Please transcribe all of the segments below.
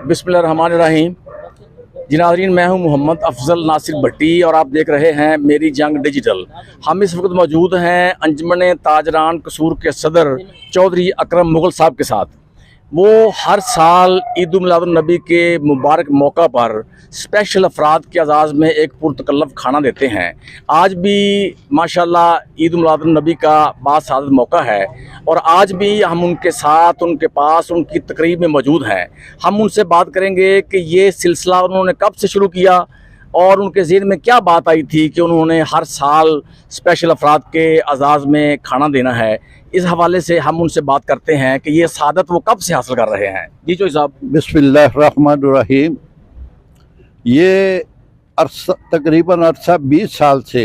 बिस्मिल्लाहिर्रहमानिर्रहीम। जी नाज़रीन, मैं हूं मोहम्मद अफजल नासिर भट्टी और आप देख रहे हैं मेरी जंग डिजिटल। हम इस वक्त मौजूद हैं अंजुमन ताजरान कसूर के सदर चौधरी अकरम मुगल साहब के साथ। वो हर साल ईद उल नबी के मुबारक मौका पर स्पेशल अफराद के अज़ाज़ में एक पुरतकल्लफ़ खाना देते हैं। आज भी माशाल्लाह ईद उल नबी का बासादत मौका है और आज भी हम उनके साथ, उनके पास, उनकी तकरीब में मौजूद हैं। हम उनसे बात करेंगे कि ये सिलसिला उन्होंने कब से शुरू किया और उनके ज़हन में क्या बात आई थी कि उन्होंने हर साल स्पेशल अफराद के अज़ाज़ में खाना देना है। इस हवाले से हम उनसे बात करते हैं कि ये सादत वो कब से हासिल कर रहे हैं। जी चौधरी साहब। बिस्मिल्लाहिर्रहमानिर्रहीम। ये तकरीबन अरसा 20 साल से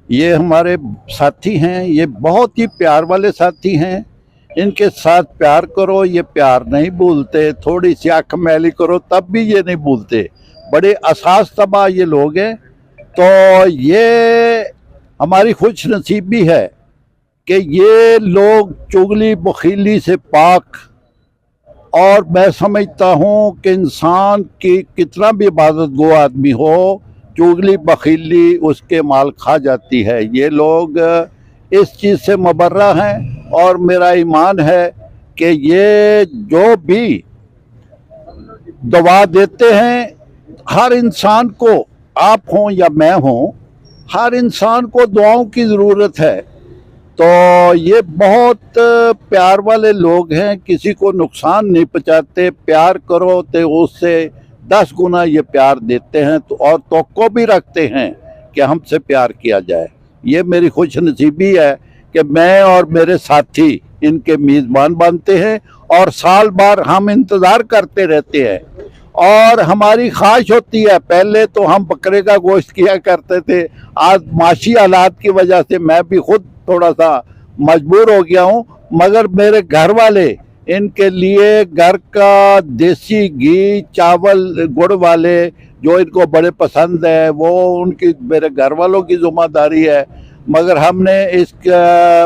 ये हमारे साथी हैं। ये बहुत ही प्यार वाले साथी हैं। इनके साथ प्यार करो, ये प्यार नहीं भूलते। थोड़ी सी आँख मैली करो तब भी ये नहीं भूलते। बड़े असास तबाह ये लोग हैं। तो ये हमारी खुश नसीबी है कि ये लोग चुगली बखीली से पाक, और मैं समझता हूँ कि इंसान की कितना भी इबादत गो आदमी हो, चुगली बखीली उसके माल खा जाती है। ये लोग इस चीज़ से मुबर्रा हैं और मेरा ईमान है कि ये जो भी दुआ देते हैं हर इंसान को, आप हों या मैं हों, हर इंसान को दुआओं की ज़रूरत है। तो ये बहुत प्यार वाले लोग हैं, किसी को नुकसान नहीं पहुंचाते। प्यार करो तो उससे 10 गुना ये प्यार देते हैं तो और तवक्को भी रखते हैं कि हमसे प्यार किया जाए। ये मेरी खुश नसीबी है कि मैं और मेरे साथी इनके मेज़बान बनते हैं और साल भर हम इंतज़ार करते रहते हैं। और हमारी ख्वाहिश होती है, पहले तो हम बकरे का गोश्त किया करते थे, आज माशी हालात की वजह से मैं भी खुद थोड़ा सा मजबूर हो गया हूँ, मगर मेरे घर वाले इनके लिए घर का देसी घी चावल गुड़ वाले जो इनको बड़े पसंद है वो उनकी मेरे घर वालों की जिम्मेदारी है। मगर हमने इस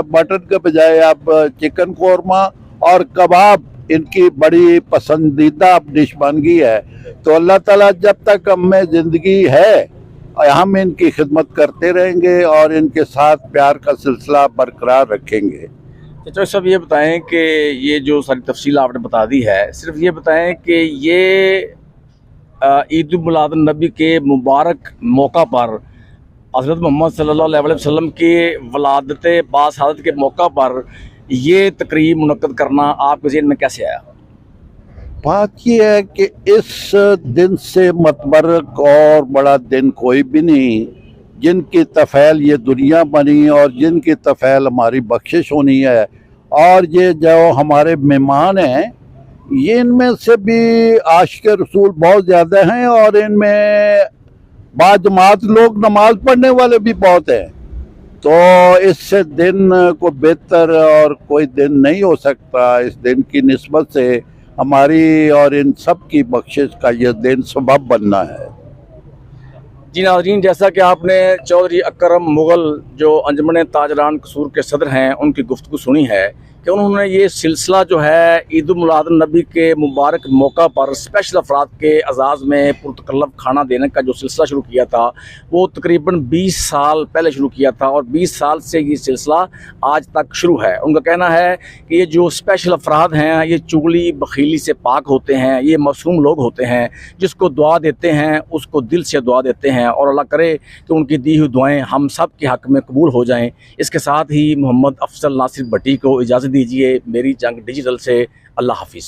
मटन के बजाय अब चिकन कोरमा और कबाब इनकी बड़ी पसंदीदा डिश बन गई है। तो अल्लाह ताला जब तक हमें ज़िंदगी है हम इनकी खिदमत करते रहेंगे और इनके साथ प्यार का सिलसिला बरकरार रखेंगे। चौधरी साहब, ये बताएं कि ये जो सारी तफसील आपने बता दी है, सिर्फ ये बताएं कि ये ईद उल नबी के मुबारक मौका पर हज़रत मोहम्मद सल्लल्लाहु अलैहि वसल्लम की वलादत बासादत के मौका पर ये तकरीब मुनक्कद करना आपके ज़हन में कैसे आया? बात यह है कि इस दिन से मतबरक और बड़ा दिन कोई भी नहीं, जिनकी तफ़ैल ये दुनिया बनी और जिनकी तफ़ैल हमारी बख्शिश होनी है। और ये जो हमारे मेहमान हैं ये इनमें से भी आशिक रसूल बहुत ज़्यादा हैं और इनमें बाजमात लोग नमाज पढ़ने वाले भी बहुत हैं। तो इससे दिन को बेहतर और कोई दिन नहीं हो सकता। इस दिन की निस्बत से हमारी और इन सब की बख्शिश का यह दिन सबब बनना है। जी नाज़रीन, जैसा कि आपने चौधरी अकरम मुगल जो अंजुमन ताजरान कसूर के सदर हैं उनकी गुफ्तगू सुनी है कि उन्होंने ये सिलसिला जो है ईद उल नबी के मुबारक मौका पर स्पेशल अफराद के अज़ाज़ में पुरतकल्लफ़ खाना देने का जो सिलसिला शुरू किया था वो तकरीबन 20 साल पहले शुरू किया था और 20 साल से ये सिलसिला आज तक शुरू है। उनका कहना है कि ये जो स्पेशल अफराद हैं ये चुगली बखीली से पाक होते हैं, ये मासूम लोग होते हैं, जिसको दुआ देते हैं उसको दिल से दुआ देते हैं और अल्लाह करे कि उनकी दी हुई दुआएँ हम सब के हक़ में कबूल हो जाएँ। इसके साथ ही मोहम्मद अफजल नासिर भट्टी को इजाज़त दीजिए। मेरी जंग डिजिटल से अल्लाह हाफिज़।